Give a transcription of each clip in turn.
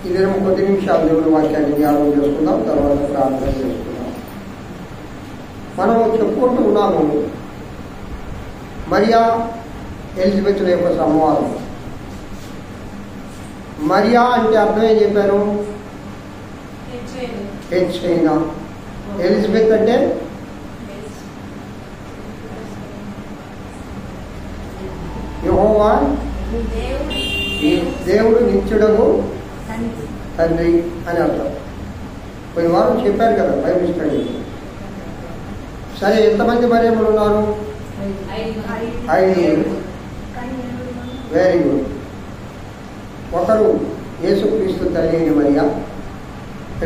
ఇది కొద్ది నిమిషాలు దేవుని వాక్యాన్ని ధ్యానం చేసుకుందాం, తర్వాత ప్రార్థన చేసుకుందాం. మనం చెప్పుకుంటూ ఉన్నాము మరియా ఎలిజబెత్ యొక్క సంవాదం. మరియా అంటే అర్థం ఏం చెప్పాను? హెచ్చైనా. ఎలిజబెత్ అంటే యెహోవా దేవుడు నిత్యుడగు తండ్రి అని అర్థం. కొన్ని వారు చెప్పారు కదా బైబిల్ స్టడీ. సరే, ఎంతమంది మరియమ్మలు ఉన్నారు? 5. Very good. ఒకరు యేసుక్రీస్తు తల్లి అయిన మరియా.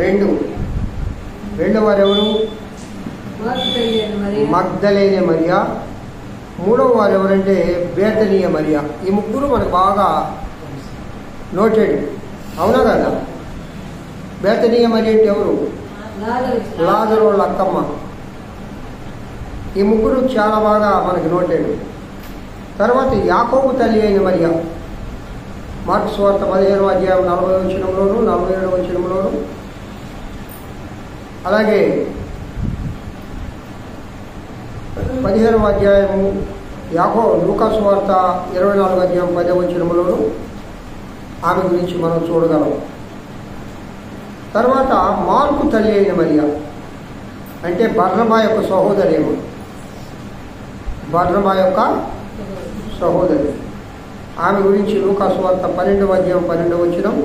2 వారు ఎవరు? మగ్దలేనే మరియా. 3వ వారు ఎవరంటే బేతనీయ మరియా. ఈ ముగ్గురు మనకు బాగా నోటెడ్, అవునా కదా? బేతనీయ మరియా అంటే ఎవరు? లాజరు అక్కమ్మ. ఈ ముగ్గురు చాలా బాగా మనకి నోటెడ్. తర్వాత యాకోబు తల్లి అయిన మరియా. మార్కు సువార్త 15వ అధ్యాయం 40వ వచనంలోను 47వ వచనంలోను, అలాగే 15వ అధ్యాయము లూకా సువార్త 24వ అధ్యాయం 10వ వచనంలోను ఆమె గురించి మనం చూడగలం. తర్వాత మార్కు తల్లి అయిన మరియా అంటే బర్నబా యొక్క సహోదరేమో. బర్నబా యొక్క సహోదరి. ఆమె గురించి లూకా సువార్త 12వ అధ్యాయం 12వ వచనం,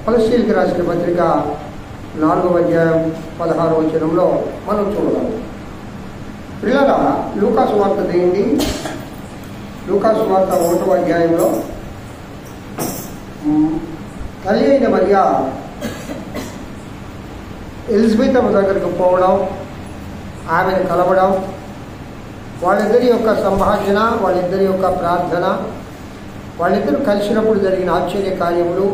కొలస్సీయులకు రాసిన పత్రిక 4వ అధ్యాయం 16వ వచనంలో మనం చూడగలం. పిల్లల లూకా సువార్త దేండి. లూకా సువార్త 1వ అధ్యాయంలో తల్లి అయిన మరియా ఎలిజబెత్ దగ్గరకు పోవడం, ఆమెను కలవడం, వాళ్ళిద్దరి యొక్క సంభాషణ, వాళ్ళిద్దరి యొక్క ప్రార్థన, వాళ్ళిద్దరూ కలిసినప్పుడు జరిగిన ఆశ్చర్య కార్యములు,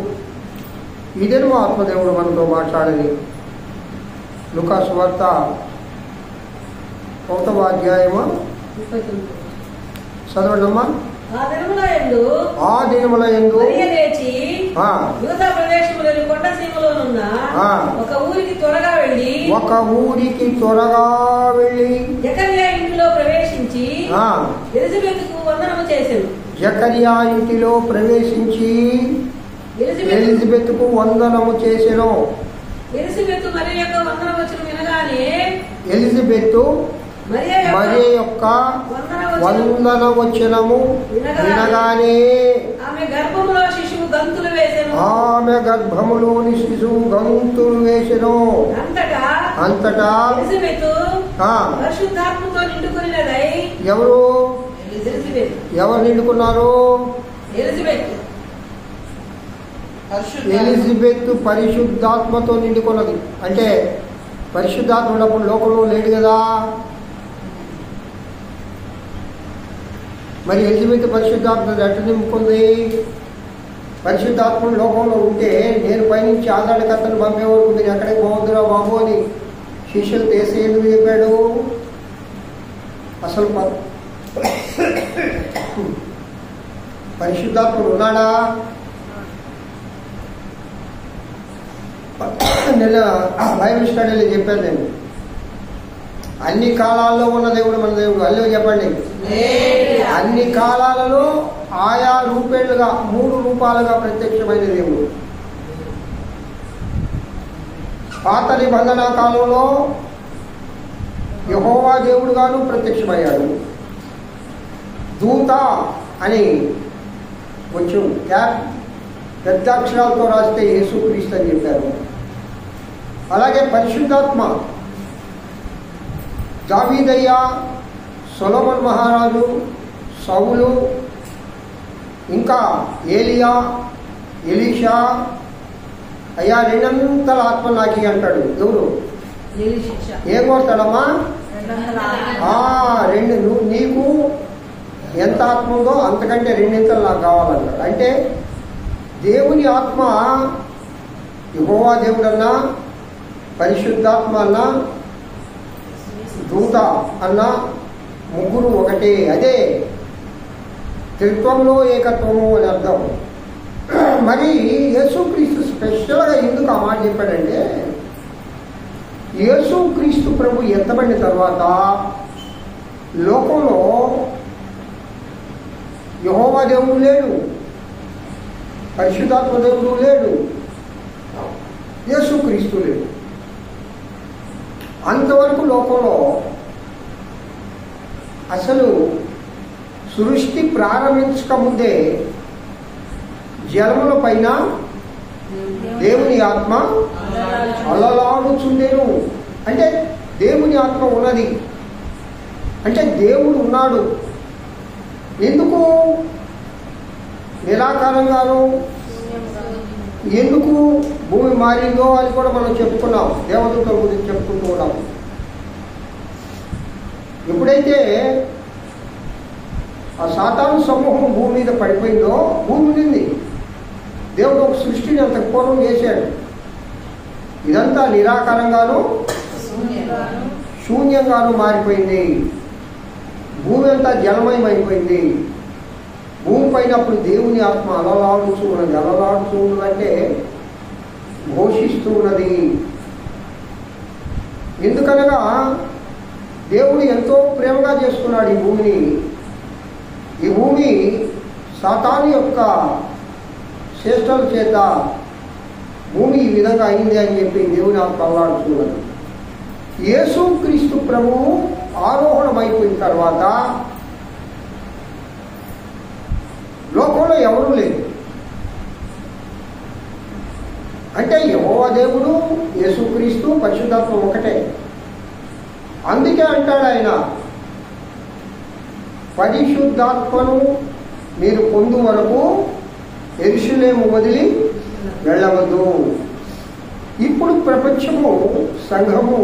ఇదేమో ఆత్మదేవుడు మనతో మాట్లాడేది. లూకా సువార్త 1వ అధ్యాయము చదవండమ్మా. ఆ దినముల యందు యూదా ప్రదేశములోని కొండ సీమలోనున్న ఒక ఊరికి త్వరగా వెళ్ళి జకర్యా ఇంటిలో ప్రవేశించి ఎలిజబెతుకు వందనము చేసెను. జకర్యా ఇంటిలో ప్రవేశించి ఎలిజబెతుకు వందనము చేసెను. ఎలిజబెతు మరియ యొక్క వందనవచనం వినగానే ఎలిజబెత్ మరియ యొక్క వందనవచనము వినగానే ఆమె గర్భములోని శిశువు గంతులు వేసెను. అంతటా పరిశుద్ధాత్మతో నిండుకున్నదై. ఎవరు నిండుకున్నారు? ఎలిజబెత్ పరిశుద్ధాత్మతో నిండుకున్నది. అంటే పరిశుద్ధాత్మ ఉన్నప్పుడు లోకంలో లేడు కదా. మరి ఎలిజబెత్ పరిశుద్ధాత్మ ఎట్లా నింపుకుంది? పరిశుద్ధాత్మ లోకంలో ఉంటే నేను పైనుంచి ఆదరణకర్తను పంపే వరకు మీరు ఎక్కడికి పోవద్దురా బాబు అని శిష్యులు తీసి ఎందుకు చెప్పాడు? అసలు పరిశుద్ధాత్ముడు ఉన్నాడా? నిన్న బైబిల్ స్టడీలో చెప్పాను నేను. అన్ని కాలాల్లో ఉన్న దేవుడు మన దేవుడు. అల్లో చెప్పండి. అన్ని కాలాలలో ఆయా రూపేళ్లుగా 3 రూపాలుగా ప్రత్యక్షమైన దేవుడు. పాత నిబంధన కాలంలో యెహోవా దేవుడుగాను ప్రత్యక్షమయ్యాడు. దూత అని కొంచెం పెద్ద అక్షరాలతో రాస్తే యేసుక్రీస్తు అని చెప్పారు. అలాగే పరిశుద్ధాత్మ దావీదయ్య, సొలొమోన్ మహారాజు, సౌలు, ఇంకా ఏలియా, ఎలీషా, అయ్యా 2 ఆత్మ నాకి అంటాడు. ఎవరు? ఏం కోరుతాడమ్మా? 2. నీకు ఎంత ఆత్మ ఉందో అంతకంటే 2 నాకు కావాలంటాడు. అంటే దేవుని ఆత్మ యెహోవా దేవుడన్నా, పరిశుద్ధాత్మ అన్నా, దూత అన్నా ముగ్గురు ఒకటే. అదే త్రిత్వంలో ఏకత్వము అని అర్థం. మరి యేసుక్రీస్తు స్పెషల్గా ఎందుకు ఆ మాట చెప్పాడంటే, యేసుక్రీస్తు ప్రభు ఎత్తబడిన తర్వాత లోకంలో యెహోవా దేవుడు లేడు, పరిశుద్ధాత్మ దేవుడు లేడు, యేసుక్రీస్తు లేడు. అంతవరకు లోకంలో అసలు సృష్టి ప్రారంభించక ముందే జలముల పైన దేవుని ఆత్మ అలలాడుచుండెను. అంటే దేవుని ఆత్మ ఉన్నది, అంటే దేవుడు ఉన్నాడు. ఎందుకు నిరాకారంగాను, ఎందుకు భూమి మారిందో అని కూడా మనం చెప్పుకున్నాం, దేవదూతల గురించి చెప్పుకుంటూ ఉన్నాం. ఎప్పుడైతే ఆ సాతాను సమూహం భూమి మీద పడిపోయిందో, భూమి ఉంది, దేవుడు ఒక సృష్టిని అంత పూర్వం చేశాడు. ఇదంతా నిరాకారంగాను శూన్యంగాను మారిపోయింది. భూమి అంతా జలమయమైపోయింది. భూమి పైన అప్పుడు దేవుని ఆత్మ అలలాడుచూ ఉన్నది. అలలాడుచూ ఉన్నదంటే ఘోషిస్తూ ఉన్నది. ఎందుకనగా దేవుడు ఎంతో ప్రేమగా చేసుకున్నాడు ఈ భూమిని. ఈ భూమి సాతాను యొక్క చేష్టల చేత భూమి ఈ విధంగా అయింది అని చెప్పి దేవుని ఆత్మ అల్లాడుతున్నది. యేసుక్రీస్తు ప్రభువు ఆరోహణమైపోయిన తర్వాత లోకంలో ఎవరూ లేదు. అంటే యెహోవా దేవుడు, యేసుక్రీస్తు, పరిశుద్ధాత్మ ఒకటే. అందుకే అంటాడు ఆయన, పరిశుద్ధాత్మను మీరు పొందు వరకు యెరూషలేము వదిలి వెళ్ళవద్దు. ఇప్పుడు ప్రపంచము, సంఘము,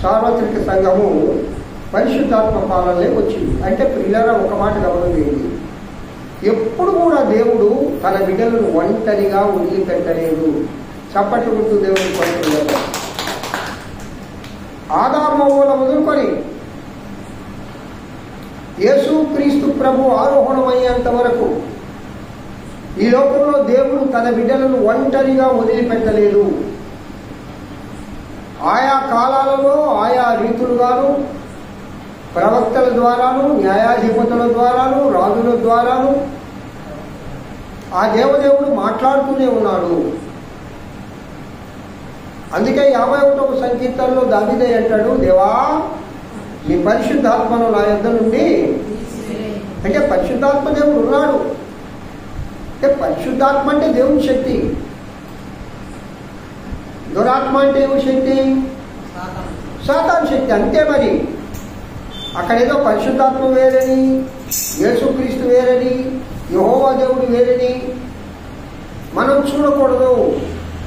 సార్వత్రిక సంఘము పరిశుద్ధాత్మ పాలనలోకి వచ్చింది. అంటే పిల్లల ఒక మాట గమనించేది, ఎప్పుడు కూడా దేవుడు తన బిడ్డలను ఒంటరిగా వదిలిపెట్టలేదు. చప్పట్లు గుర్తు దేవుని పడుతుంది. ఆదామవ్వల మొదలుకొని యేసుక్రీస్తు ప్రభు ఆరోహణమయ్యేంత వరకు ఈ లోకంలో దేవుడు తన బిడ్డలను ఒంటరిగా వదిలిపెట్టలేదు. ఆయా కాలాలలో ఆయా రీతులుగాను, ప్రవక్తల ద్వారాను, న్యాయాధిపతుల ద్వారాను, రాజుల ద్వారాను ఆ దేవదేవుడు మాట్లాడుతూనే ఉన్నాడు. అందుకే 51వ సంకీర్తనలో దావీదు అంటాడు, దేవా నీ పరిశుద్ధాత్మను నా యొద్ద నుండి, అంటే పరిశుద్ధాత్మ దేవుడు ఉన్నాడు. అంటే పరిశుద్ధాత్మ అంటే దేవుని శక్తి, దురాత్మ అంటే ఏమి శక్తి? సాతాను శక్తి. అంతే. మరి అక్కడేదో పరిశుద్ధాత్మ వేరని, యేసుక్రీస్తు వేరని, యెహోవా దేవుడు వేరని మనం చూడకూడదు.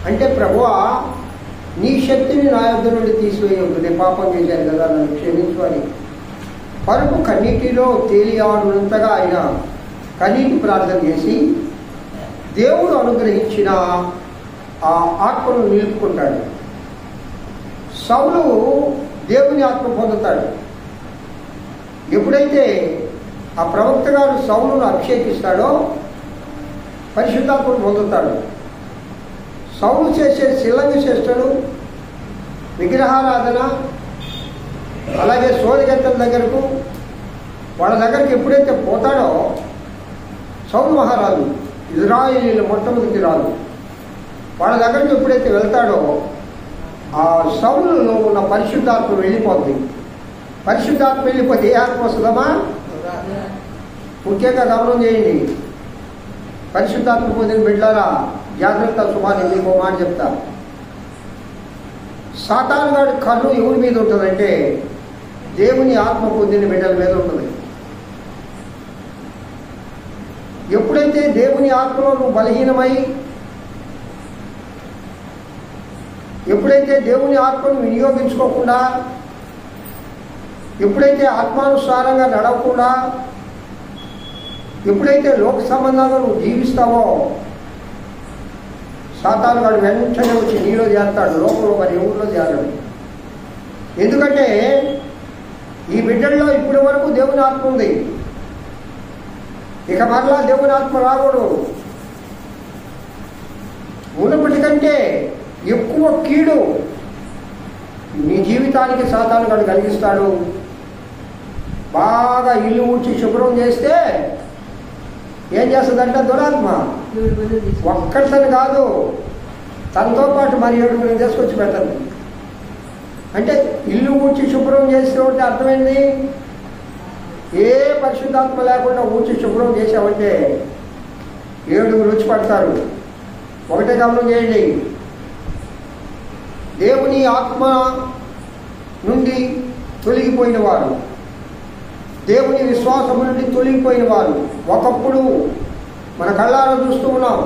అంటే ప్రభువా నీ శక్తిని నా యొద్ద నుండి తీసివేయవద్దు, నేను పాపం చేశాను కదా, నన్ను క్షమించు అని పరుపు కన్నీటిలో తేలియాడునంతగా ఆయన కన్నీటి ప్రార్థన చేసి దేవుడు అనుగ్రహించిన ఆ ఆత్మను నిలుపుకుంటాడు. సౌలు దేవుని ఆత్మ పొందుతాడు. ఎప్పుడైతే ఆ ప్రవక్త గారు సౌలును అభిషేకిస్తాడో పరిశుద్ధాత్మను పొందుతాడు. సౌలు చేసే శిలంగ చేష్టలు, విగ్రహారాధన, అలాగే సోదగత్తల దగ్గరకు, వాళ్ళ దగ్గరికి ఎప్పుడైతే పోతాడో, సౌలు మహారాజు ఇజ్రాయేలీల మొట్టమొదటి రాజు, వాళ్ళ దగ్గరికి ఎప్పుడైతే వెళ్తాడో ఆ సౌలులో ఉన్న పరిశుద్ధాత్మ వెళ్ళిపోద్ది. పరిశుద్ధాత్మ వెళ్ళిపోతే ఏ ఆత్మ వస్తుందమ్మా? ముఖ్యంగా గమనం చేయండి. పరిశుద్ధాత్మ పొందిన బిడ్డలారా జాగ్రత్త. సుమారు మీకు మాట చెప్తా. సాతాను గాడి కన్ను ఎవరి మీద ఉంటుందంటే దేవుని ఆత్మ పొందిన బిడ్డల మీద ఉంటుంది. ఎప్పుడైతే దేవుని ఆత్మలో నువ్వు బలహీనమై, ఎప్పుడైతే దేవుని ఆత్మను వినియోగించుకోకుండా, ఎప్పుడైతే ఆత్మానుసారంగా నడవకుండా, ఎప్పుడైతే లోక సంబంధంగా నువ్వు జీవిస్తావో సాతాను గాడు వెంటనే వచ్చి నీలో చేస్తాడు, లోకంలో మరి ఎవరిలో చేస్తాడు. ఎందుకంటే ఈ బిడ్డల్లో ఇప్పటి వరకు దేవుని ఆత్మ ఉంది, ఇక మరలా దేవుని ఆత్మ రాకూడదు. అంతకంటే ఎక్కువ కీడు నీ జీవితానికి సాతాను కూడా కలిగిస్తాడు. బాగా ఇల్లు ఊడ్చి శుభ్రం చేస్తే ఏం చేస్తుందంటే దురాత్మ ఒక్కరితను కాదు, తనతో పాటు మరి 7 తీసుకొచ్చి పెడతాను. అంటే ఇల్లు ఊడ్చి శుభ్రం చేసేవాటి అర్థమైంది, ఏ పరిశుద్ధాత్మ లేకుండా ఊడ్చి శుభ్రం చేసావంటే 7 రుచి పడతారు. ఒకటే గమనం చేయండి, దేవుని ఆత్మ నుండి తొలగిపోయిన వారు, దేవుని విశ్వాసం నుండి తొలగిపోయిన వారు, ఒకప్పుడు మన కళ్ళారా చూస్తూ ఉన్నాం,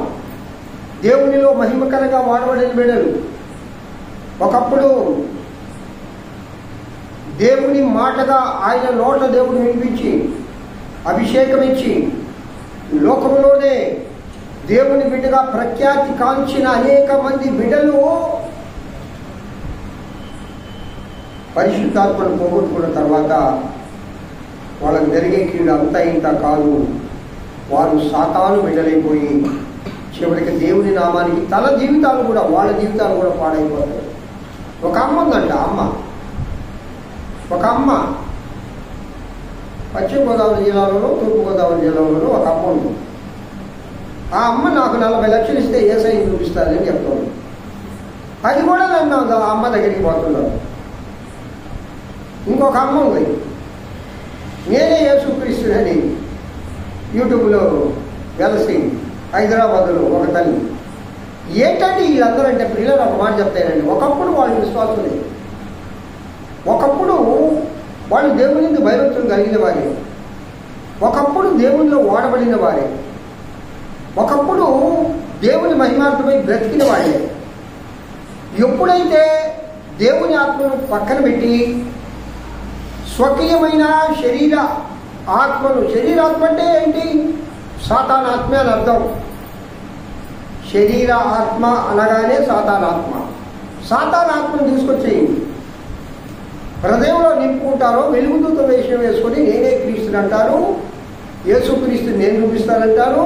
దేవునిలో మహిమకరంగా వాడబడిన బిడ్డలు, ఒకప్పుడు దేవుని మాటగా ఆయన నోట దేవుడు వినిపించి అభిషేకం ఇచ్చి లోకంలోనే దేవుని బిడ్డగా ప్రఖ్యాతి కాంచిన అనేక మంది బిడ్డలు పరిశుద్ధాత్మను పోగొట్టుకున్న తర్వాత వాళ్ళకి జరిగే కీడు అంతా ఇంత కాదు, వారు సాతాను బిడ్డలైపోయి చివరికి దేవుని నామానికి తన జీవితాలు కూడా, వాళ్ళ జీవితాలు కూడా పాడైపోతాయి. ఒక అమ్మ ఉందంట, ఒక అమ్మ పశ్చిమ గోదావరి జిల్లాలోనూ తూర్పుగోదావరి జిల్లాలోనూ ఒక అమ్మ ఉంది. ఆ అమ్మ నాకు 40 లక్షలు ఇస్తే ఏసై చూపిస్తానని చెప్తాను. అది కూడా నన్ను ఆ అమ్మ దగ్గరికి పోతున్నాను. ఇంకొక అమ్మ ఉంది, నేనే యేసుక్రీస్తునని యూట్యూబ్లో వెలసి హైదరాబాద్లో ఒక తల్లి. ఏంటంటే వీళ్ళందరూ అంటే పిల్లలు ఒక మాట చెప్తానండి, ఒకప్పుడు వాళ్ళు విశ్వాసులే, ఒకప్పుడు వాళ్ళు దేవుని భయభక్తులు కలిగిన వారే, ఒకప్పుడు దేవునిలో వాడబడిన వారే, ఒకప్పుడు దేవుని మహిమార్థమై బ్రతికిన వాడే. ఎప్పుడైతే దేవుని ఆత్మను పక్కన పెట్టి స్వకీయమైన శరీర ఆత్మను, శరీరాత్మ అంటే ఏంటి? సాతానాత్మ అని అర్థం. శరీర ఆత్మ అనగానే సాతానాత్మ. సాతానాత్మను తీసుకొచ్చేయండి, హృదయంలో నింపుకుంటారో వెలుగుదూత వేషం వేసుకొని నేనే క్రీస్తుని అంటారు, యేసుక్రీస్తుని నేను చూపిస్తానంటారు,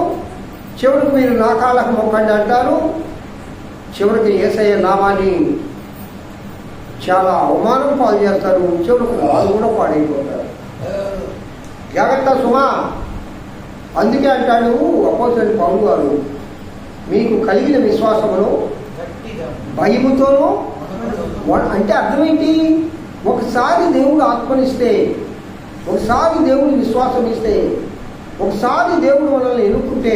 చివరికి మీరు నా కాళ్ళకు మొక్కండి అంటారు, చివరికి యేసయ్య నామాన్ని చాలా అవమానం పాలు చేస్తారు, చివరికి వాళ్ళు కూడా పాడైపోతారు. జాగ్రత్త సుమా. అందుకే అంటాడు అపోస్తలుడైన పౌలు గారు, మీకు కలిగిన విశ్వాసమును భయముతోనూ, అంటే అర్థమేంటి? ఒకసారి దేవుడు ఆత్మనిస్తే, ఒకసారి దేవుడు విశ్వాసం ఇస్తే, ఒకసారి దేవుడు మనల్ని ఎన్నుకుంటే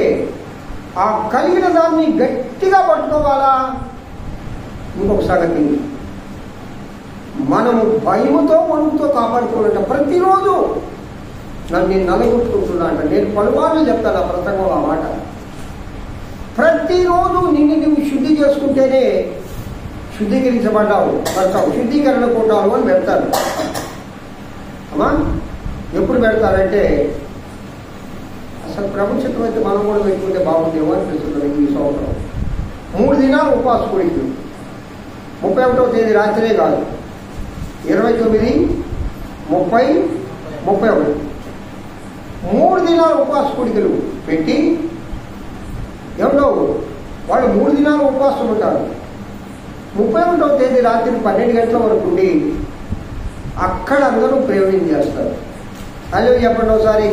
ఆ కలిగిన దాన్ని గట్టిగా పట్టుకోవాలా. ఇంకొక సంగతి, మనము భయముతో వణుకుతో కాపాడుకోవాలంట. ప్రతిరోజు నేను నలగొట్టుకుంటున్నా అంట. నేను పలుమార్లు చెప్తాను ఆ ప్రసంగంలో ఆ మాట. ప్రతిరోజు నిన్ను నువ్వు శుద్ధి చేసుకుంటేనే పడతావు. శుద్ధీకరణ కూటాలు అని పెడతారు. అమ్మా ఎప్పుడు పెడతారంటే, అసలు ప్రపంచంలో అయితే మనం కూడా పెట్టుకుంటే బాగుండేమో అనిపిస్తుంది. ఈ సంవత్సరం 3 దినాలు ఉపవాస కోరికలు, 31వ తేదీ రాత్రే కాదు, 29, 30, 31 3 దినాలు ఉపవాస కోరికలు పెట్టి ఏమో వాళ్ళు 3 దినాలు ఉపవాసం ఉంటారు. 31వ తేదీ రాత్రి 12 గంటల వరకు ఉండి అక్కడ అందరూ ప్రయోగం చేస్తారు. హలో చెప్పండి ఒకసారి.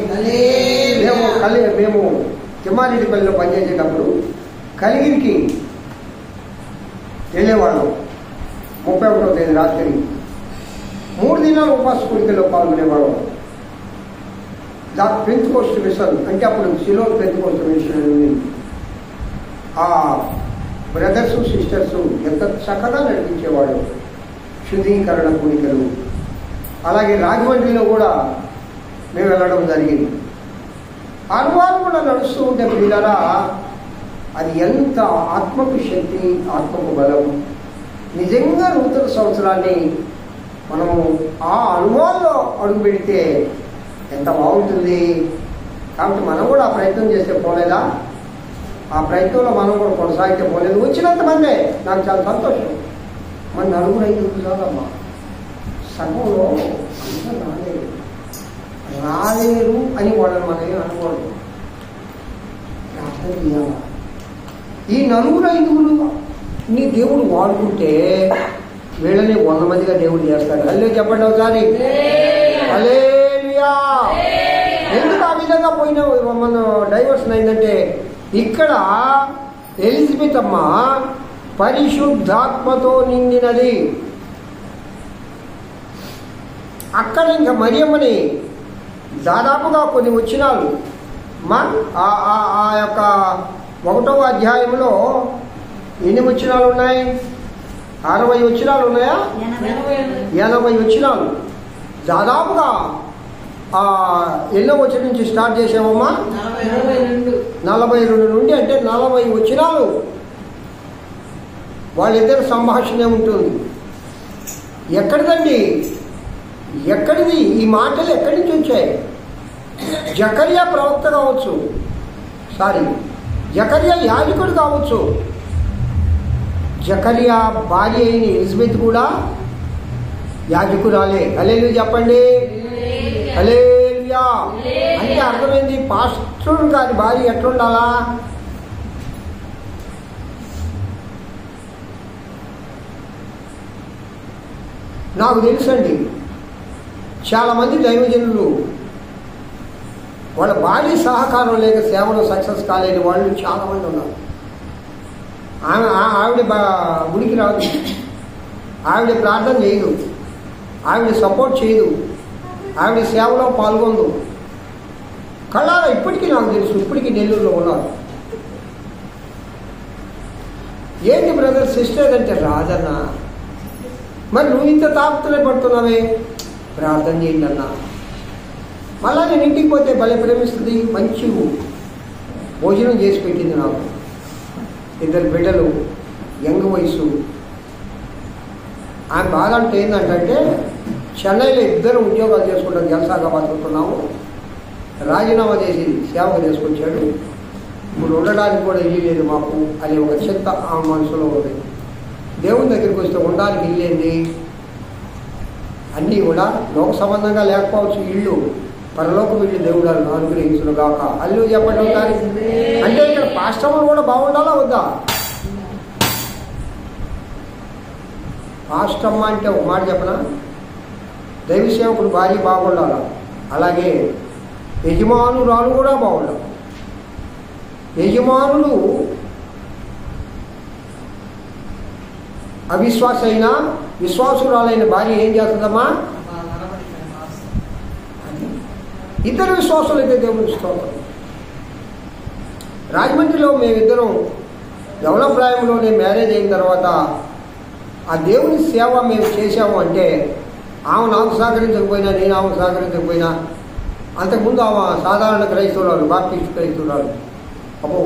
మేము తిమ్మారెడ్డిపల్లిలో పనిచేసేటప్పుడు కలిగిరికి వెళ్ళేవాళ్ళం. 31వ తేదీ రాత్రి 3 దినాలు ఉపవాస కోరికల్లో పాల్గొనేవాళ్ళం. పెంతెకోస్తు మిషన్ అంటే అప్పుడు సిలో పెంతెకోస్తు మిషన్ ఉంది. ఆ బ్రదర్స్ సిస్టర్స్ ఎంత చక్కగా నడిపించేవాడు శుద్ధీకరణ కోరికలు. అలాగే రాజమండ్రిలో కూడా మేము వెళ్ళడం జరిగింది. అనుభవాలు కూడా నడుస్తూ ఉంటే పిల్లరా, అది ఎంత ఆత్మకు శక్తి, ఆత్మకు బలం. నిజంగా నూతన సంవత్సరాన్ని మనము ఆ అనుభవాల్లో అడుగు పెడితే ఎంత బాగుంటుంది. కాబట్టి మనం కూడా ఆ ప్రయత్నం చేస్తే పోలేదా? ఆ ప్రయత్నంలో మనం కూడా కొనసాగితే పోలేదు. వచ్చినంత మందే నాకు చాలా సంతోషం. మన 4-5 చాలమ్మా, సగంలో అందరూ రాలేరు అని వాళ్ళని మనం అనుకోవడం. ప్రార్థన చేయాలా? ఈ 4-5 నీ దేవుడు వాడుకుంటే వీళ్ళని 100 మందిగా దేవుడు చేస్తాడు. హల్లెలూయా చెప్పండి ఒకసారి. హల్లెలూయా. ఎందుకు ఆ విధంగా పోయిన మన డైవర్షన్ అయిందంటే ఇక్కడ ఎలిజబెత్ అమ్మ పరిశుద్ధాత్మతో నిండినది. అక్కడ ఇంకా మరియమ్మని దాదాపుగా కొన్ని వచనాలు ఆ యొక్క 1వ అధ్యాయంలో ఎన్ని వచనాలు ఉన్నాయి? 60 వచనాలు ఉన్నాయా? 80 వచనాలు. దాదాపుగా ఎన్నో వచనం నుంచి స్టార్ట్ చేసామమ్మా? 42 నుండి, అంటే 40 వచనాలు వాళ్ళిద్దరు సంభాషణ ఉంటుంది. ఎక్కడిదండి? ఎక్కడిది ఈ మాటలు? ఎక్కడి నుంచి వచ్చాయి? జకర్యా ప్రవక్త కావచ్చు, జకర్యా యాజకుడు కావచ్చు, జకర్యా భార్య అయిన ఎలిజబెత్ కూడా యాజకురాలే. హల్లెలూయా చెప్పండి. హల్లెలూయా. అంటే అర్థమైంది, పాస్టర్ గారి భార్య ఎట్లుండాలా? నాకు తెలుసండి, చాలామంది దైవజనులు వాళ్ళ భార్య సహకారం లేక సేవలో సక్సెస్ కాలేని వాళ్ళు చాలామంది ఉన్నారు. ఆవిడ గుడికి రాదు, ఆవిడ ప్రార్థన చేయదు, ఆవిడ సపోర్ట్ చేయదు, ఆవిడ సేవలో పాల్గొందు. కళ్ళారా ఇప్పటికీ నాకు తెలుసు, ఇప్పటికీ నెల్లూరులో ఉన్నారు. ఏంటి బ్రదర్ సిస్టర్ అంటే రాదన్నా. మరి నువ్వు ఇంత తాపత్రయ పడుతున్నావే, ప్రార్థన చేయండి అన్నా. మళ్ళా నేను ఇంటికి పోతే భలే ప్రేమిస్తుంది, మంచి భోజనం చేసి పెట్టింది నాకు. 2 బిడ్డలు, యంగ్ వయసు. ఆమె బాధ అంటే ఏంటంటే చెన్నైలో 2 ఉద్యోగాలు చేసుకుంటాం, జలసాగా బతుకుతున్నాము. రాజీనామా చేసి సేవకు చేసుకొచ్చాడు. ఇప్పుడు ఉండడానికి కూడా ఇల్లు లేదు మాకు అనే ఒక చింత ఆ మనసులో ఉంది. దేవుని దగ్గరికి వస్తే ఉండడానికి ఇల్లేంది? అన్నీ కూడా లోక సంబంధంగా లేకపోవచ్చు ఇల్లు, పరలోక ఇల్లు దేవుడు అనుగ్రహించును గాక. అల్లు చెప్పండి ఒకసారి. అంటే ఇక్కడ పాస్టర్లు కూడా బాగుండాలా వద్దా? పాస్టమ్మ అంటే ఒక మాట చెప్పనా, దైవ సేవకుడు భార్య బాగుండాలా, అలాగే యజమానురాలు కూడా బాగుండాలి. యజమానులు అవిశ్వాస అయినా విశ్వాసురాలైన భార్య ఏం చేస్తుందమ్మా? ఇద్దరు విశ్వాసులైతే దేవుని స్తోత్రం. రాజమండ్రిలో మేమిద్దరం యవనప్రాయంలోనే మ్యారేజ్ అయిన తర్వాత ఆ దేవుని సేవ మేము చేశాము అంటే, ఆమె నాకు సహకరించకపోయినా, నేను ఆమెకు సహకరించకపోయినా, అంతకుముందు ఆమె సాధారణ క్రైస్తవురాలు, బాప్టిస్ట్ క్రైస్తవురాలు. అబ్బో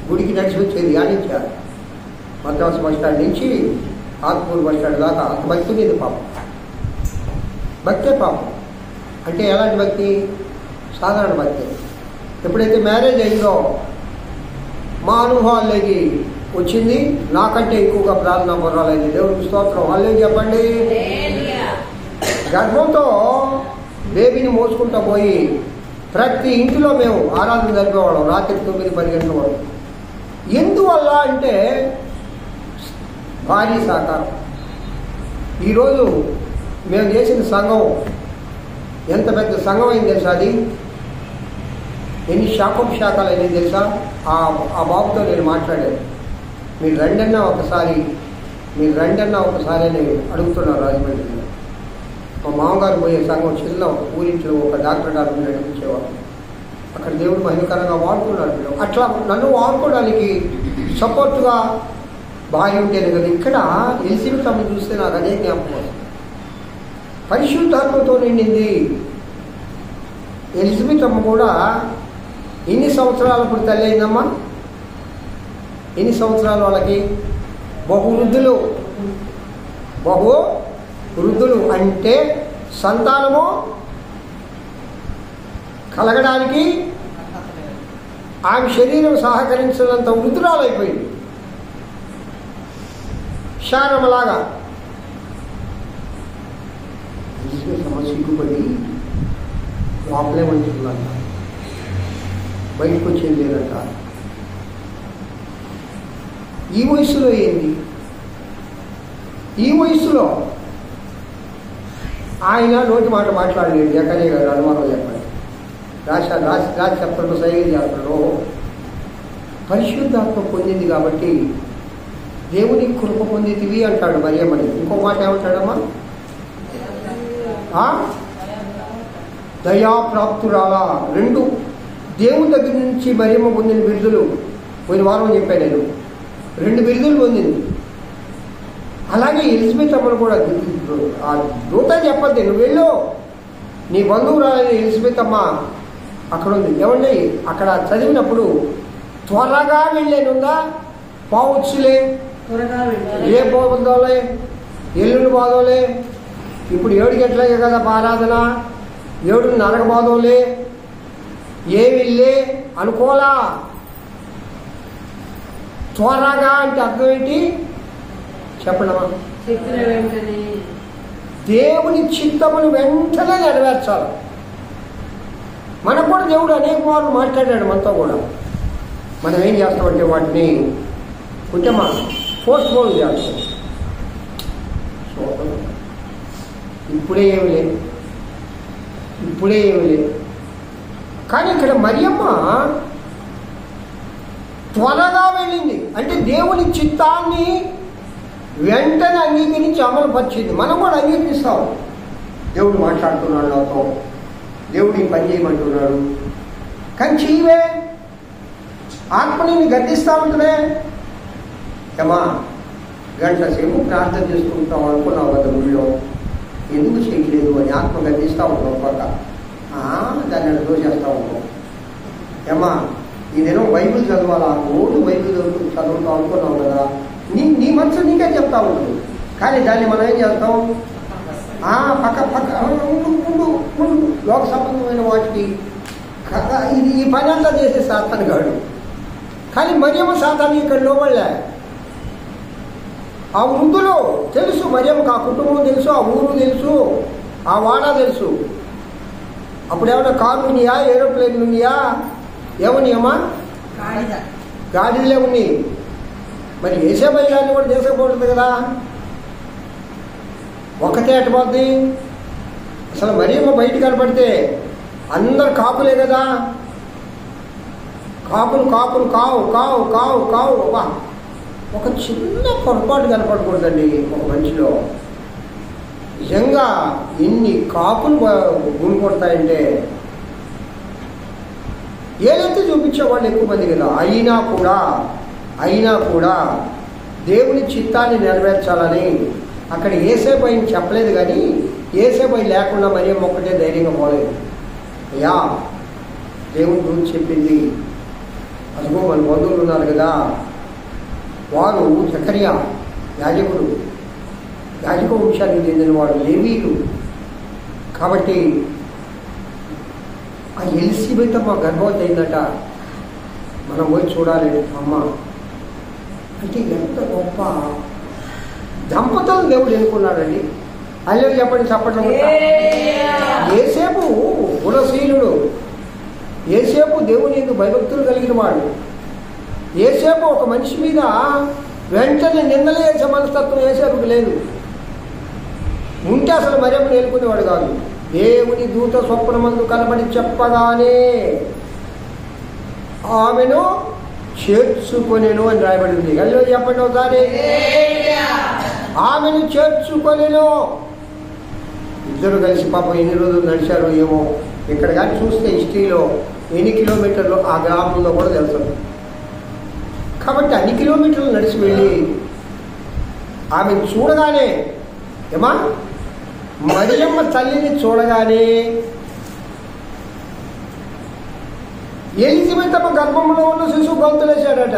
గుడికి నడిచి వచ్చేది యాడించారు. మద్రాసు బస్ స్టాండ్ నుంచి ఆత్మూరు బస్ స్టాండ్ దాకా అంత భక్తి ఉంది. పాపం భక్తే పాపం. అంటే ఎలాంటి భక్తి? సాధారణ భక్తి. ఎప్పుడైతే మ్యారేజ్ అయిందో మా అనుభవాల్లోకి వచ్చింది, నాకంటే ఎక్కువగా ప్రార్థన పొరాలైంది. దేవుడికి స్తోత్రం. వాళ్ళు చెప్పండి. గర్భంతో బేబీని మోసుకుంటూ పోయి ప్రతి ఇంటిలో మేము ఆరాధన జరిపేవాళ్ళం, రాత్రి 9-10 గంటల వరకు. ఎందువల్ల అంటే భారీ సహకారం. ఈరోజు మేము చేసిన సంఘం ఎంత పెద్ద సంఘం అయింది తెలుసా? అది ఎన్ని శాఖలు అయింది తెలుసా? ఆ బాబుతో నేను మాట్లాడాను. మీరు రెండన్నా ఒకసారి అని అడుగుతున్నారు రాజమండ్రిలో. మా మామగారు పోయే సంఘం చిన్న ఊరింట్లో ఒక డాక్టర్ గారు నడిపించేవారు. అక్కడ దేవుడు మహిమకరంగా వాడుకున్నాడు. అట్లా నన్ను వాడుకోవడానికి సపోర్ట్గా భార్య ఉంటేనే కదా. ఇక్కడ ఎలిజబెత్ అమ్మ చూస్తే నాకు అదే జ్ఞాపకం వస్తుంది. పరిశుద్ధాత్మతో నిండింది. ఎలిజబెత్ అమ్మ కూడా ఎన్ని సంవత్సరాలు ఇప్పుడు తల్లి అయిందమ్మా? ఎన్ని సంవత్సరాలు వాళ్ళకి? బహు వృద్ధులు అంటే సంతానము కలగడానికి ఆమె శరీరం సహకరించినంత వృద్ధురాలైపోయింది. శారమలాగా సిగ్గుపడి లోపలే ఉంటుందంట, బయటకు వచ్చేది లేదంట. ఈ వయసులో ఏంది? ఈ వయసులో ఆయన నోటి మాట మాట్లాడలేదు. జకరియా గారు అనుమానం చెప్పండి. రాసి రాసి రాసి చెప్తాడు, సైకిల్ చేస్తాడు. పరిశుద్ధాత్మ పొందింది కాబట్టి దేవుని కృప పొందితివి అంటాడు మరియమ్మని. ఇంకో మాట ఏమంటాడమ్మా? దయాప్రాప్తురాలా. 2 దేవుని దగ్గర నుంచి మరియమ్మ పొందిన బిరుదులు పోయిన వారం చెప్పాను నేను. 2 బిరుదులు పొందింది. అలాగే ఎలిజబెత్ అమ్మను కూడా ఆ దూత చెప్పద్దు, నువ్వు వెళ్ళు, నీ బంధువురాలని ఎలిజబెత్ అమ్మ అక్కడ ఉంది. ఏమండి అక్కడ చదివినప్పుడు త్వరగా వెళ్ళేనుందా? పోవచ్చులే, ఏ పోదోలే, ఎల్లుండి పోదోలే, ఇప్పుడు 7 గంటలకే కదా ఆరాధన, 7:30 పోదోలే, ఏమిల్లే అనుకోలా. త్వరగా అంటే అర్థం ఏంటి చెప్పడమా? దేవుని చిత్తమును వెంటనే నెరవేర్చాలి. మనకు కూడా దేవుడు అనేక మార్లు మాట్లాడాడు మనతో కూడా. మనం ఏం చేస్తామంటే వాటిని కొంచెం పోస్ట్ పోన్ చేస్తాం. ఇప్పుడే ఏమి లేదు, ఇప్పుడే ఏమి లేదు. కానీ ఇక్కడ మరియమ్మ త్వరగా వెళ్ళింది అంటే దేవుని చిత్తాన్ని వెంటనే అంగీకరించి అమలు పరిచింది. మనం కూడా అంగీకరిస్తాం. దేవుడు మాట్లాడుతున్నాడు నాతో, దేవుడిని పని చేయమంటున్నాడు. కానీ చెయ్యవే, ఆత్మని గద్దిస్తా ఉంటుందే. ఏమా గంట సేపు ప్రార్థన చేసుకుంటాం అనుకున్నావు కదా ఊళ్ళో, ఎందుకు చేయలేదు అని ఆత్మ గద్దిస్తూ ఉంటాం. పక్క దాన్ని దోచేస్తూ ఉంటాం. ఏమా ఈ దినం బైబిల్ చదవాలా, రోజు బైబిల్ చదువుతాం అనుకున్నావు కదా, నీ మనసు నీకే చెప్తా ఉంటుంది. కానీ దాన్ని మనం ఏం చేస్తాం? పక్క పక్క లోక సంబంధమైన వాటికి ఇది ఈ పని అంతా చేసే సాతాను గాడు. కానీ మరియమ్మ సాతాను ఇక్కడ లోపడలే. ఆ వృద్ధులు తెలుసు, మరియమ్మకు ఆ కుటుంబం తెలుసు, ఆ ఊరు తెలుసు, ఆ వాడ తెలుసు. అప్పుడు ఏమన్నా కార్లు ఉన్నాయా, ఏరోప్లేన్లు ఉన్నాయా? ఏమన్నాయమ్మా? గాడిలే ఉన్నాయి. మరి వేసే బయలాన్ని కూడా చేసుకపోతుంది కదా. ఒకటే అటుపోద్ది. అసలు మరియమ్మ బయట కనపడితే అందరు కాపులే కదా. కాపులు కాపులు కావు కావు కావు కావు. ఒక చిన్న పొరపాటు కనపడకూడదండి ఒక మనిషిలో. నిజంగా ఎన్ని కాపులు గుమికొడతాయంటే ఏదైతే చూపించేవాళ్ళు ఎక్కువ మంది కదా. అయినా కూడా దేవుని చిత్తాన్ని నెరవేర్చాలని అక్కడ ఏసేపై చెప్పలేదు. కానీ ఏసేపై లేకుండా మరియమ్మ ఒక్కటే ధైర్యంగా పోలేదు. అయ్యా దేవుని గురించి చెప్పింది. అదిగో మన బంధువులు ఉన్నారు కదా, వారు జకరియా యాజకుడు, యాజక వంశానికి చెందిన వాడు, లేవీలు. కాబట్టి ఆ ఎలిజబెత్ అమ్మ గర్భవతి అయిందట. మనం పోయి చూడాలి. అమ్మ అంటే ఎంత గొప్ప దంపతులు దేవుడు ఎన్నుకున్నాడండి. అల్లెలు చెప్పండి. ఏసేపు గుణశీలుడు, ఏసేపు దేవుని ఎందుకు భయభక్తులు కలిగిన వాడు. ఏసేపు ఒక మనిషి మీద వెంటనే నిందలు వేసే మనస్తత్వం ఏసేపుకు లేదు. ఉంటే అసలు మరియమ్మని ఎన్నుకునేవాడు కాదు. దేవుని దూత స్వప్నమందు కనబడి చెప్పగానే ఆమెను చేర్చుకొనెను అని రాయబడింది. అల్లో చెప్పండి ఒకసారి. ఆమెను చేర్చుకొనెను. ఇద్దరు కలిసి పాపం ఎన్ని రోజులు నడిచారో ఏమో. ఇక్కడ కానీ చూస్తే హిస్టరీలో ఎన్ని కిలోమీటర్లు ఆ గ్రామంలో కూడా తెలుస్తుంది. కాబట్టి అన్ని కిలోమీటర్లు నడిచి వెళ్ళి ఆమెను చూడగానే ఏమా మరియమ్మ తల్లిని చూడగానే ఎలిజబెత్ అమ్మ గర్భంలో ఉన్న శిశువు గొంతులేశాడట.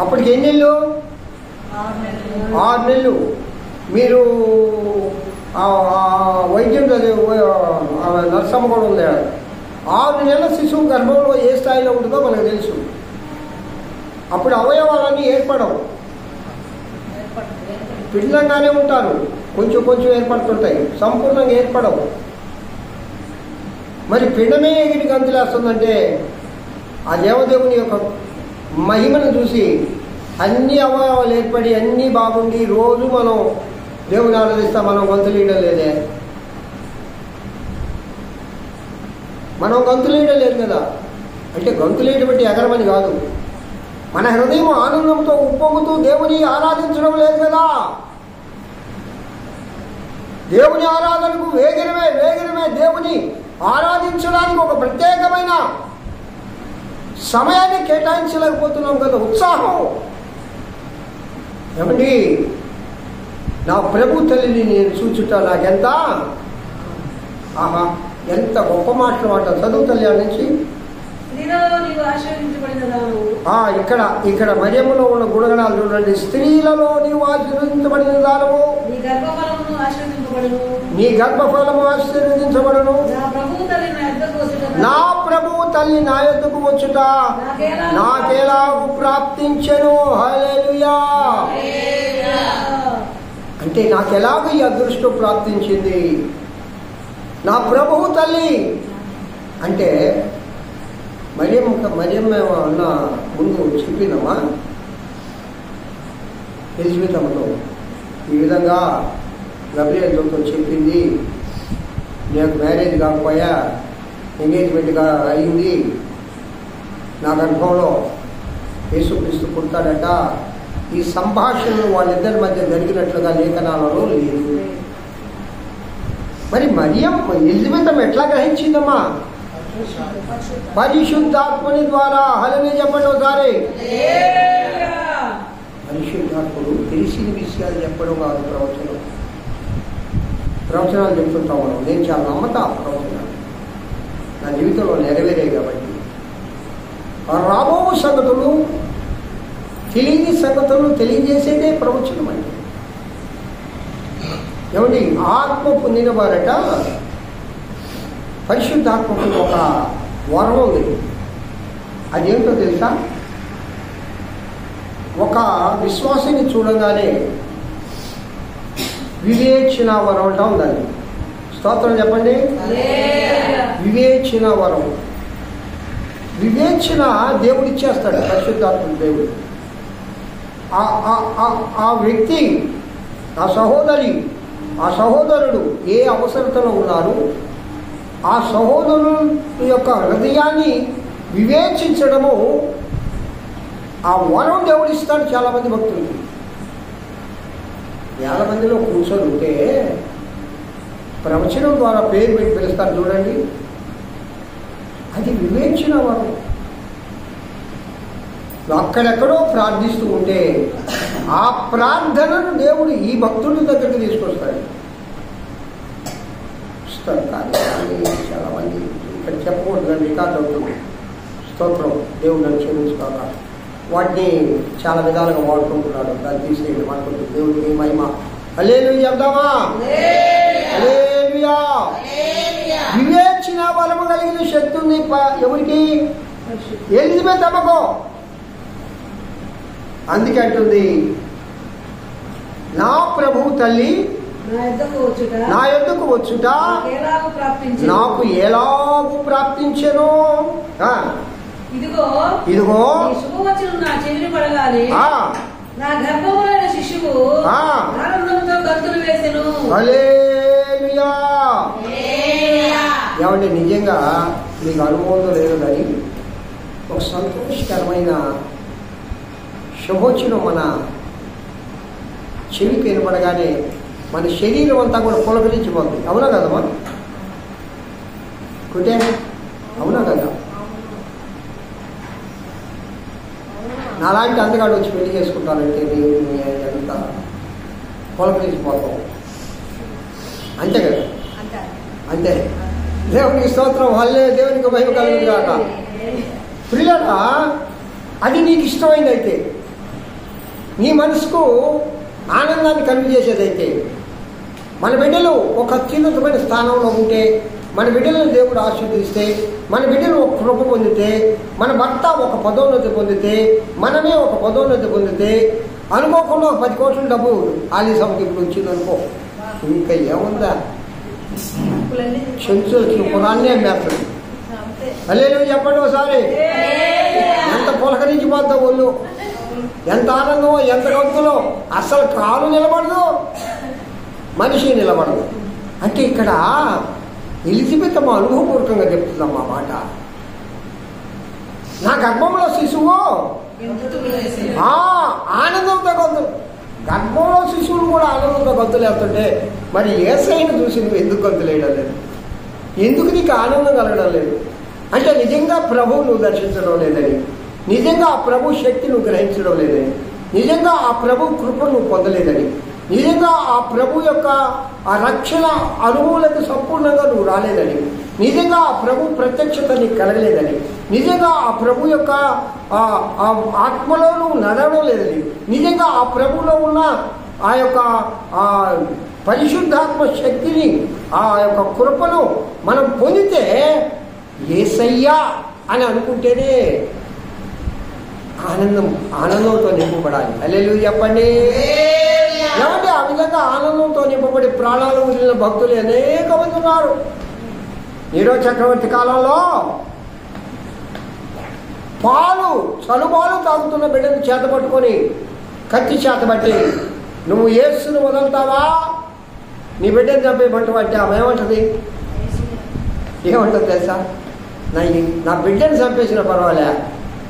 అప్పటికి ఎన్ని నెలలు? 6 నెలలు. మీరు వైద్యం నర్సమ్మ కూడా ఉంది. 6 నెలల శిశువు గర్భంలో ఏ స్థాయిలో ఉంటుందో మనకు తెలుసు. అప్పుడు అవయవాలన్నీ ఏర్పడవు, పిండంగానే ఉంటారు. కొంచెం కొంచెం ఏర్పడుతుంటాయి, సంపూర్ణంగా ఏర్పడవు. మరి పిండమే ఎగిరి గంతులేస్తుందంటే ఆ దేవదేవుని యొక్క మహిమను చూసి అన్ని అవయవాలు ఏర్పడి అన్నీ బాగుండి రోజు మనం దేవుని ఆరాధిస్తాం, మనం గొంతులీయడం లేదే, మనం గొంతులీయడం లేదు కదా. అంటే గొంతులీయడం బట్టి ఎగరమని కాదు, మన హృదయం ఆనందంతో ఉప్పొంగుతూ దేవుని ఆరాధించడం లేదు కదా. దేవుని ఆరాధనకు వేగిరమే దేవుని ఆరాధించడానికి ఒక ప్రత్యేకమైన సమయాన్ని కేటాయించలేకపోతున్నాం కదా. ఉత్సాహం ఏమండి, నా ప్రభు తల్లిని నేను చూచుట నాకెంత, ఆహా ఎంత గొప్ప మాటలు మాట. చదువు తల్లి నుంచి ఇక్కడ మరియమ్మలో ఉన్న గుణగణాలు చూడండి. స్త్రీలలో నీవు ఆశీర్వదించబడిన దానము, నీ గర్భఫలము ఆశీర్వదించబడును. నా ప్రభువు తల్లి నా యొద్దకు వచ్చుట నాకెలాగు ప్రాప్తించెను. హల్లెలూయా. అంటే నాకెలాగ ఈ అదృష్టం ప్రాప్తించింది. నా ప్రభువు తల్లి అంటే మరియమ్మ అన్న ముందు చెప్పిందమ్మా ఎలిజబెతమ్మతో ఈ విధంగా గబ్రియల్ దూతతో చెప్పింది, నాకు మ్యారేజ్ కాకపోయా ఎంగేజ్మెంట్గా అయింది, నా గర్భంలో యేసుక్రీస్తు పుడతాడట. ఈ సంభాషణలు వాళ్ళిద్దరి మధ్య జరిగినట్లుగా లేఖనాలలో లేదు. మరి ఎలిజబెత్ ఎట్లా గ్రహించిందమ్మా? పరిశుద్ధాత్మని ద్వారా. హల్లెలూయా చెప్పండి ఒకసారి. పరిశుద్ధాత్ముడు తెలిసిన విషయాలు చెప్పడం కాదు, ప్రవచనాలు చెప్తుంటాం మనం. నేను చాలా నమ్మతా ప్రవచనాలు, నా జీవితంలో నెరవేరే కాబట్టి. రాబో సంగతులు, తెలియని సంగతులు తెలియజేసేదే ప్రవచనం అంటే. ఏమండి, ఆత్మ పొందిన వారట పరిశుద్ధాత్మకు ఒక వరం ఉంది. అదేంటో తెలుసా? ఒక విశ్వాసిని చూడగానే వివేచన వరం అంటా ఉందండి. స్తోత్రం చెప్పండి. వివేచన వరం. వివేచన దేవుడు ఇచ్చేస్తాడు, పరిశుద్ధాత్మ దేవుడు. ఆ వ్యక్తి, ఆ సహోదరి, ఆ సహోదరుడు ఏ అవసరతలో ఉన్నారు, ఆ సహోదరుడు యొక్క హృదయాన్ని వివేచించడము ఆ వరం దేవుడు ఇస్తాడు. చాలామంది భక్తులకి వేల మందిలో కూర్చొని ఉంటే ప్రవచనం ద్వారా పేరు పెట్టి పిలుస్తారు చూడండి, అది వివేచన వరం. అక్కడెక్కడో ప్రార్థిస్తూ ఉంటే ఆ ప్రార్థనను దేవుడు ఈ భక్తుడి దగ్గరికి తీసుకొస్తాడు. కానీ చాలా మంది ఇక్కడ చెప్పకూడదు, రికార్డు అవుతుంది. స్తోత్రం. దేవుడు నన్ను క్షమించుకోక వాటిని చాలా విధాలుగా వాడుకుంటున్నాడు. దాన్ని తీసేయండి, వాడుకుంటుంది. దేవుడికి మహిమ. హల్లెలూయా చెప్దామా? హల్లెలూయా. వివేచన బలము కలిగిన శక్తి ఉంది ఎవరికి? ఎలిజబెత్ అమ్మకో. అందుకే అంటుంది, నా ప్రభువు తల్లి నా యొద్దకు వచ్చుట నాకు ఎలాగూ ప్రాప్తించెను. ఇదిగో హల్లెలూయా. ఏమంటే నిజంగా మీకు అనుభవంలో లేదు కానీ ఒక సంతోషకరమైన శుభోచనం మన చెవికి వినపడగానే మన శరీరం అంతా కూడా పులకరించిపోతుంది. అవునా కదమ్మా? కుటే అవునా కదా? నాలాంటి అందగాడు వచ్చి పెళ్లి చేసుకుంటానంటే ఎంత పులకరించిపోతాం. అంతే కదా? అంతే. దేవునికి స్తోత్రం. వల్లే దేవునికి మహిమ కలుగుతుంది కాక. ప్రియులారా, అది నీకు ఇష్టమైందైతే, నీ మనసుకు ఆనందాన్ని కలిగజేసేదైతే, మన బిడ్డలు ఒక అత్యున్నతమైన స్థానంలో ఉంటే, మన బిడ్డలను దేవుడు ఆశీర్వదిస్తే, మన బిడ్డలు ఒక కృప పొందితే, మన భర్త ఒక పదోన్నతి పొందితే, మనమే ఒక పదోన్నతి పొందితే, అనుకోకుండా 10 కోట్ల డబ్బు ఆలీసంకి ఇప్పుడు వచ్చిందనుకో, ఇంకా ఏముందా? చెంచులకి పురాన్నే అమ్మేస్తాడు. హల్లెలూయా చెప్పండి ఒకసారి. ఎంత పులకరించిపోద్దా ఒళ్ళు. ఎంత ఆనందమో, ఎంత గొంతులో. అసలు కాలు నిలబడదు, మనిషి నిలబడదు. అంటే ఇక్కడ ఎలిజబెత్ అమ్మ అనుభవపూర్వకంగా చెప్తుందమ్మా మాట. నా గర్భంలో శిశువు ఆనందంతో గొంతులు, గర్భంలో శిశువులు కూడా ఆనందంతో గొంతులు వేస్తుంటే మరి యేసయ్యను చూసి నువ్వు ఎందుకు గొంతులు వేయడం లేదు? ఎందుకు నీకు ఆనందం కలగడం లేదు? అంటే నిజంగా ప్రభువు నువ్వు దర్శించడం లేదని, నిజంగా ఆ ప్రభు శక్తి నువ్వు గ్రహించడం లేదని, నిజంగా ఆ ప్రభు కృప నువ్వు పొందలేదని, నిజంగా ఆ ప్రభు యొక్క ఆ రక్షణ అనుభూలకు సంపూర్ణంగా నువ్వు రాలేదని, నిజంగా ఆ ప్రభు ప్రత్యక్షత నీకు కలగలేదని, నిజంగా ఆ ప్రభు యొక్క ఆత్మలో నువ్వు నడవడం లేదని, నిజంగా ఆ ప్రభులో ఉన్న ఆ యొక్క పరిశుద్ధాత్మ శక్తిని, ఆ యొక్క కృపను మనం పొందితే యేసయ్యా అని అనుకుంటేనే ఆనందంతో నింపబడాలి. హల్లెలూయా చెప్పండి. ఏమంటే ఆ విధంగా ఆనందంతో నింపబడి ప్రాణాలు వదిలిన భక్తులు అనేక మంది ఉన్నారు. నీరో చక్రవర్తి కాలంలో చలుబాలు తాగుతున్న బిడ్డను చేతపట్టుకొని కత్తి చేతబట్టి, నువ్వు యేసును వదులుతావా, నీ బిడ్డను చంపేయమంటావు అంటే ఆమె ఏమంటుంది తెలుసా? నా బిడ్డను చంపేసిన పర్వాలే,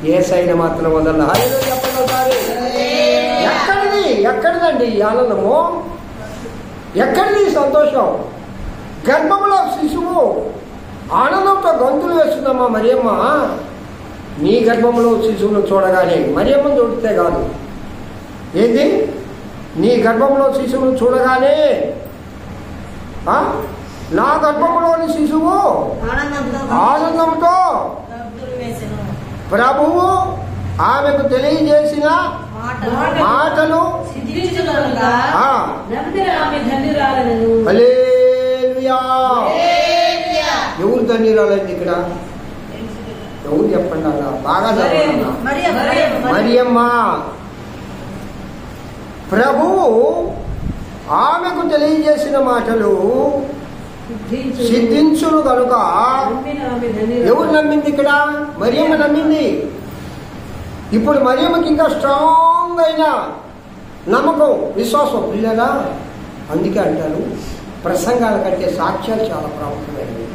యేసయ్యను మాత్రం వదల. హల్లెలూయా చెప్పండి ఒకసారి. ఎక్కడిదండి ఈ ఆనందము? ఎక్కడిది సంతోషం? గర్భంలో శిశువు ఆనందంతో గొంతులు వేస్తుందమ్మా మరియమ్మ. నీ గర్భంలో శిశువును చూడగానే, మరియమ్మను చూడితే కాదు, ఏంది నీ గర్భంలో శిశువును చూడగానే నా గర్భంలోని శిశువు ఆనందంతో ప్రభువు ఆమెకు తెలియజేసిన మాటలు. హల్లెలూయా. ఎవరు ధన్యురాలండి ఇక్కడ? ఎవరు చెప్పండి అలా బాగా మరియమ్మ. ప్రభువు ఆమెకు తెలియజేసిన మాటలు సిద్ధించును కనుక. ఎవరు నమ్మింది ఇక్కడ? మరియమ్మ నమ్మింది. ఇప్పుడు మరియమ్మకి ఇంకా స్ట్రాంగ్ అయిన నమ్మకం, విశ్వాసం పిల్లలా. అందుకే అంటారు ప్రసంగాల కంటే సాక్ష్యాలు చాలా ప్రాముఖ్యమైనవి.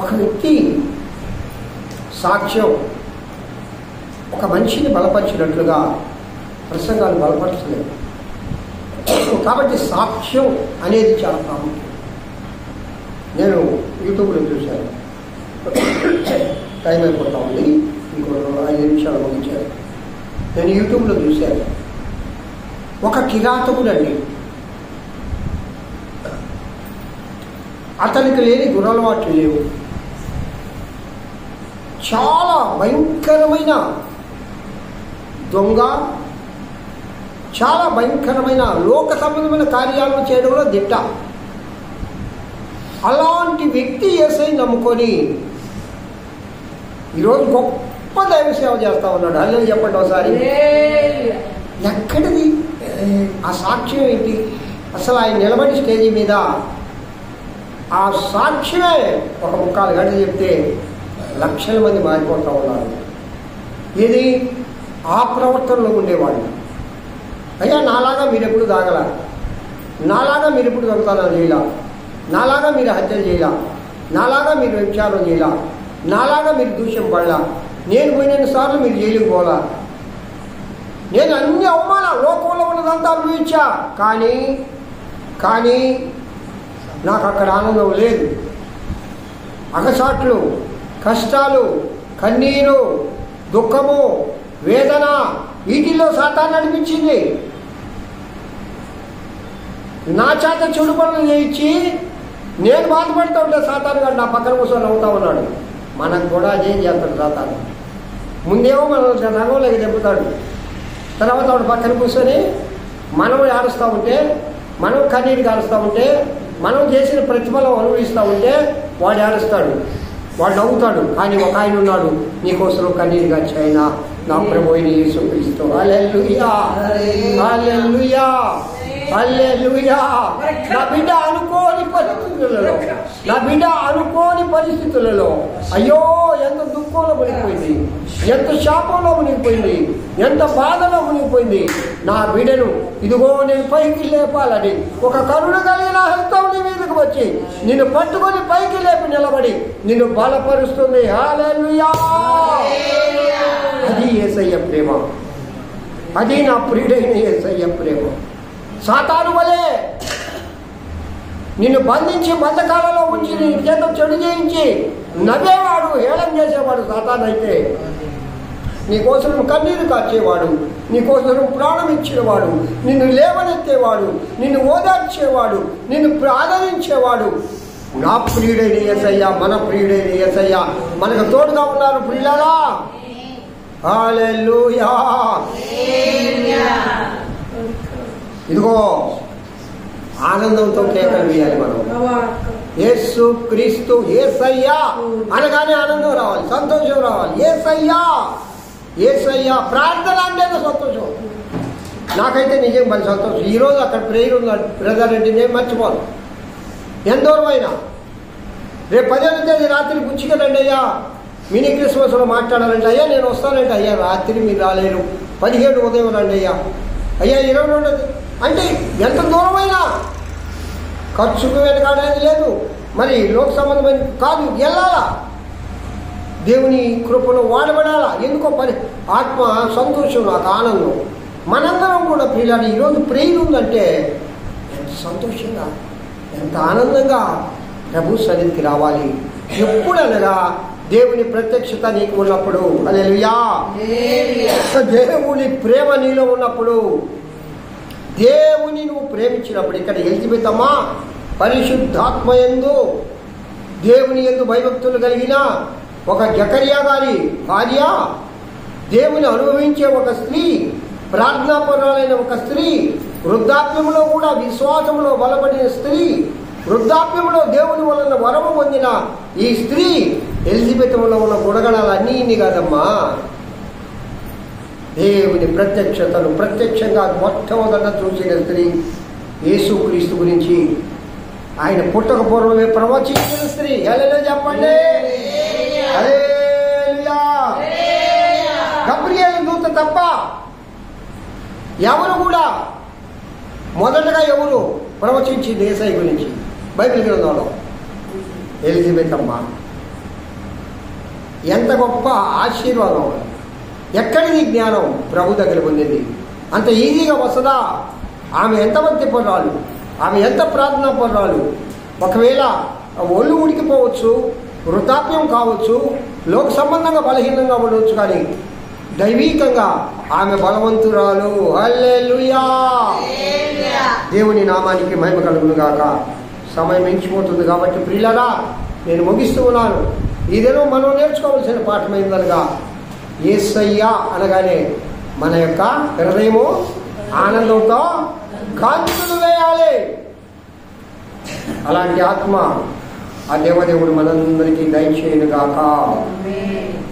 ఒక వ్యక్తి సాక్ష్యం ఒక మనిషిని బలపరిచినట్లుగా ప్రసంగాలు బలపరచలేదు. కాబట్టి సాక్ష్యం అనేది చాలా ప్రాముఖ్యం. నేను యూట్యూబ్లో చూశాను, టైం అయిపోతా ఉంది, ఇంకో 5 నిమిషాలు ముగించారు. నేను యూట్యూబ్లో చూశాను, ఒక కిరాతకుడు అండి, అతనికి లేని దురలవాట్లు లేవు, చాలా భయంకరమైన దొంగ, చాలా భయంకరమైన లోక సంబంధమైన కార్యాలను చేయడంలో దిట్ట. అలాంటి వ్యక్తి యేసయ్య నమ్ముకొని ఈరోజు గొప్ప దైవ సేవ చేస్తా ఉన్నాడు. హల్లెలూయా చెప్పండి ఒకసారి. ఎక్కడిది ఆ సాక్ష్యం ఏంటి? అసలు ఆయన నిలబడి స్టేజీ మీద ఆ సాక్ష్యమే ఒక 3/4 గంటలు చెప్తే లక్షల మంది మారిపోతూ ఉన్నారు. ఇది ఆ ప్రవర్తనలో ఉండేవాళ్ళు. అయ్యా నాలాగా మీరు ఎప్పుడు తాగల, నాలాగా మీరు ఎప్పుడు దొంగతనాలు చేయలా, నాలాగా మీరు హత్యలు చేయలా, నాలాగా మీరు వ్యభిచారం చేయలా, నాలాగా మీరు దూష్యం పడలా, నేను పోయిన సార్లు మీరు జైలుకు పోలా, నేను అన్ని అవమానాలు లోకంలో ఉన్నదంతా అనుభవించా, కానీ నాకు అక్కడ ఆనందం లేదు. అగసాట్లు, కష్టాలు, కన్నీరు, దుఃఖము, వేదన, వీటిల్లో సాతాను నడిపించింది. నా చేత చెడు పనులు చేయించి నేను బాధపడుతూ ఉంటే సాతాను గారు నా పక్కన కూర్చొని నవ్వుతా ఉన్నాడు. మనకు కూడా అదేం చేస్తాడు సాతాను. ముందేమో మనం రంగంలోకి దెబ్బతాడు, తర్వాత వాడు పక్కన కూర్చొని మనం ఏడుస్తూ ఉంటే, మనం కన్నీరు కారుస్తూ ఉంటే, మనం చేసిన ప్రతిఫలం అనుభవిస్తూ ఉంటే వాడు ఏడుస్తాడు, వాడు నవ్వుతాడు. కానీ ఒక ఆయన ఉన్నాడు, నీకోసం కన్నీరు గార్చిన నా ప్రభువైన యేసుక్రీస్తు. హల్లెలూయా హల్లెలూయా హల్లెలూయా. నా బిడ్డ అనుకోని పరిస్థితులలో అయ్యో ఎంత దుఃఖంలో పడిపోయింది, ఎంత శాపంలో మునిగిపోయింది, ఎంత బాధలో మునిగిపోయింది. నా బిడ్డను ఇదిగో నేను పైకి లేపాలని ఒక కరుణ కలిగిన హస్తం నీ మీదకు వచ్చి నిన్ను పట్టుకొని పైకి లేపి నిలబడి నిన్ను బలపరుస్తుంది. హల్లెలూయా! అది యేసయ్య ప్రేమ, అది నా ప్రియుడైన యేసయ్య ప్రేమ. సాతాను వలే నిన్ను బంధించి బంధకాలలో ఉంచి నీ చేత చెడు చేయించి నవ్వేవాడు, హేళన చేసేవాడు సాతాను అయితే, నీకోసం కన్నీరు కార్చేవాడు, నీకోసం ప్రాణం ఇచ్చేవాడు, నిన్ను లేవనెత్తేవాడు, నిన్ను ఓదార్చేవాడు, నిన్ను ఆదరించేవాడు నా ప్రియుడైన యేసయ్య, మన ప్రియుడైన యేసయ్య మనకు తోడుగా ఉన్నారు. ప్రియులారా, హల్లెలూయా! ఇదిగో ఆనందంతో కేకలు వేయాలి మనం. యేసు క్రీస్తు యేసయ్య అనగానే ఆనందం రావాలి, సంతోషం రావాలి. యేసయ్య, యేసయ్య ప్రార్థన అంటే సంతోషం. నాకైతే నిజం మరి సంతోషం. ఈరోజు అక్కడ ప్రేయర్ ఉంది బ్రదర్ అంటే నేను మర్చిపోను. ఎంత దూరం అయినా రేపు 10వ తేదీ రాత్రి గుచ్చికలండి అయ్యా, మినీ క్రిస్మస్లో మాట్లాడాలంటే అయ్యా నేను వస్తానంటే అయ్యా రాత్రి మీరు రాలేరు, 17 ఉదయం రండి అయ్యా, అయ్యా 22 అంటే ఎంత దూరమైనా ఖర్చుకు వెనకాడేది లేదు. మరి లోక సంబంధమైన కాదు, వెళ్ళాలా, దేవుని కృపను వాడబడాలా. ఎందుకో పని ఆత్మ సంతోషం, నాకు ఆనందం. మనందరం కూడా ప్రియులారా ఈరోజు ప్రేయర్ ఉందంటే ఎంత సంతోషంగా, ఎంత ఆనందంగా ప్రభు సన్నిధికి రావాలి. ఎప్పుడనగా దేవుని ప్రత్యక్షత నీకు ఉన్నప్పుడు, హల్లెలూయా! దేవుని ప్రేమ నీలో ఉన్నప్పుడు, దేవుని నువ్వు ప్రేమించినప్పుడు. ఇక్కడ ఎలిజబెత్ అమ్మ పరిశుద్ధాత్మ యందు దేవుని యందు భయభక్తులు కలిగిన ఒక జకరియా గారి భార్య, దేవుని అనుభవించే ఒక స్త్రీ, ప్రార్థనాపరులైన ఒక స్త్రీ, వృద్ధాప్యంలో కూడా విశ్వాసంలో బలపడిన స్త్రీ, వృద్ధాప్యంలో దేవుని వలన వరము పొందిన ఈ స్త్రీ ఎలిజబెత్లో ఉన్న గుణగణాలు అన్నీ కాదమ్మా, దేవుని ప్రత్యక్షతను ప్రత్యక్షంగా మొట్టమొదట చూసిన స్త్రీ, యేసుక్రీస్తు గురించి ఆయన పుట్టక పూర్వమే ప్రవచించిన స్త్రీ. హల్లెలూయా చెప్పండి. హల్లెలూయా! గబ్రియేలు దూత తప్ప ఎవరు కూడా మొదటగా ఎవరు ప్రవచించింది యేసయ్య గురించి బైబిల్ గ్రంథంలో? ఎలిజబెత్ అమ్మ. ఎంత గొప్ప ఆశీర్వాదం! ఎక్కడిది జ్ఞానం ప్రభు దగ్గర పొందింది. అంత ఈజీగా వస్తుందా? ఆమె ఎంత భక్తి పర్రాలు, ఆమె ఎంత ప్రార్థనా పర్రాలు. ఒకవేళ ఒళ్ళు ఉడికిపోవచ్చు, వృద్ధాప్యం కావచ్చు, లోక సంబంధంగా బలహీనంగా ఉండవచ్చు, కానీ దైవీకంగా ఆమె బలవంతురాలు. హల్లెలూయా! దేవుని నామానికి మహిమ కలుగును గాక. సమయం మించిపోతుంది కాబట్టి ప్రియులారా నేను ముగిస్తూ ఉన్నాను. ఈ దినం మనం నేర్చుకోవాల్సిన పాఠం ఏందనగా, యేసయ్య అనగానే మన యొక్క హృదయము ఆనందంతో కాంతులు వేయాలి. అలాంటి ఆత్మ ఆ దేవదేవుడు మనందరికీ దయచేయును గాక.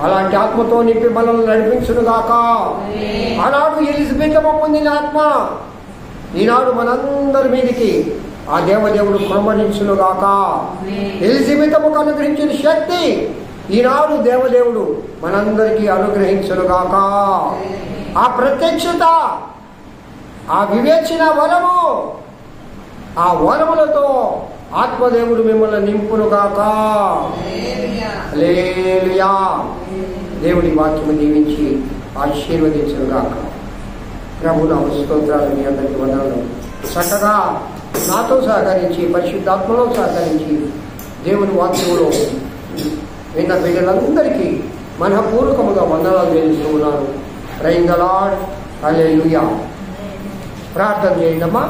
అలాంటి ఆత్మతో నింపి మనల్ని నడిపించును గాక. ఆనాడు ఎలిజబెత్ పొందిన ఆత్మ ఈనాడు మనందరి మీదికి ఆ దేవదేవుడు కుమ్మరించును గాక. ఎలిజబెత్కు అనుగ్రహించిన శక్తి ఈనాడు దేవదేవుడు మనందరికీ అనుగ్రహించును గాక. ఆ ప్రత్యక్షత, ఆ వివేచన వరము, ఆ వరములతో ఆత్మదేవుడు మిమ్మల్ని నింపును గాక. హల్లెలూయా! దేవుడి వాక్యము దీవించి ఆశీర్వదించును గాక. ప్రభు నా స్తోత్రాలు, మీ అందరికీ వందనాలు. చక్కగా నాతో సహకరించి, పరిశుద్ధాత్మలో సహకరించి దేవుని వాక్యములో విన్న బిడ్డలందరికీ మనపూర్వకముగా వందనాలు తెలుస్తూ ఉన్నాను. Praise the Lord. హల్లెలూయా! ప్రార్థన చేయండమ్మా.